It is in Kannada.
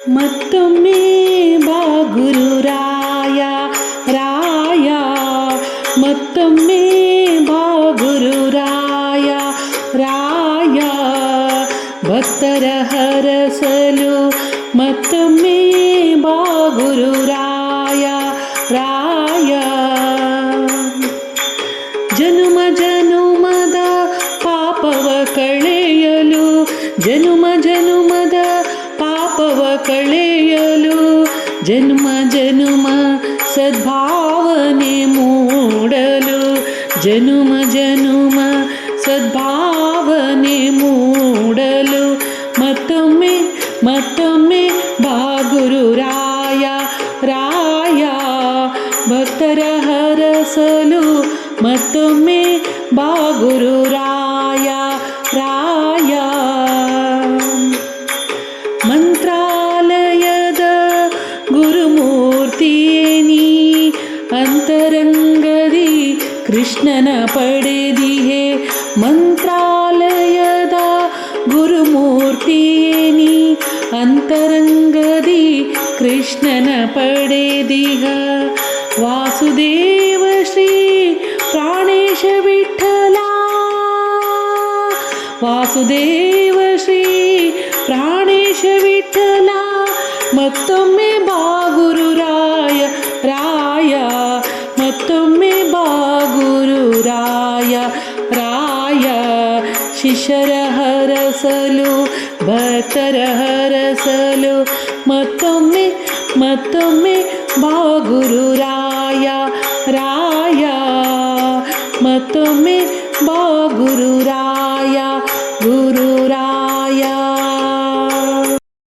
ಮತ್ತೊಮ್ಮೆ ಬಾ ಗುರುರಾಯ ರಾಯ, ಮತ್ತೊಮ್ಮೆ ಬಾ ಗುರುರಾಯ ರಾಯ, ಭಕ್ತರ ಹರಸಲು ಮತ್ತೊಮ್ಮೆ ಬಾ ಗುರುರಾಯ ರಾಯ. ಜನುಮ ಜನುಮದ ಪಾಪವ ಕಳೆಯಲು, ಜನುಮ ಜನುಮದ ಪಾಪವ ಕಳೆಯಲು, ಜನ್ಮ ಜನುಮ ಸದ್ಭಾವನೆ ಮೂಡಲು, ಜನುಮ ಜನುಮ ಸದ್ಭಾವನೆ ಮೂಡಲು, ಮತ್ತೊಮ್ಮೆ ಮತ್ತೊಮ್ಮೆ ಬಾ ಗುರುರಾಯ ರಾಯ, ಭಕ್ತರ ಹರಸಲು ಮತ್ತೊಮ್ಮೆ ಬಾ ಗುರುರಾಯ ರಾಯ. ಮಂತ್ರಾಲಯದ ಗುರುಮೂರ್ತಿಯೇ ನೀ, ಅಂತರಂಗದಿ ಕೃಷ್ಣನ ಪಡೆದಿಹೆ, ಮಂತ್ರಾಲಯದ ಗುರುಮೂರ್ತಿಯೇ ನೀ, ಅಂತರಂಗದಿ ಕೃಷ್ಣನ ಪಡೆದಿಹ. ವಾಸುದೇವ ಶ್ರೀ ಪ್ರಾಣೇಶ ವಿಠಲ, ವಾಸುದೇವ ಶ್ರೀ ಪ್ರಾಣೇಶ ವಿಠಲ, ಮತ್ತೊಮ್ಮೆ ಬಾ ಗುರುರಾಯ ರಾಯ, ಮತ್ತೊಮ್ಮೆ ಬಾ ಗುರುರಾಯ ರಾಯ. ಶಿಷ್ಯರ ಹರಸಲು ಭಕ್ತರ ಹರಸಲು ಮತ್ತೊಮ್ಮೆ ಮತ್ತೊಮ್ಮೆ ಬಾ ಗುರುರಾಯ ರಾಯ, ಮತ್ತೊಮ್ಮೆ ಬಾ ಗುರುರಾಯ.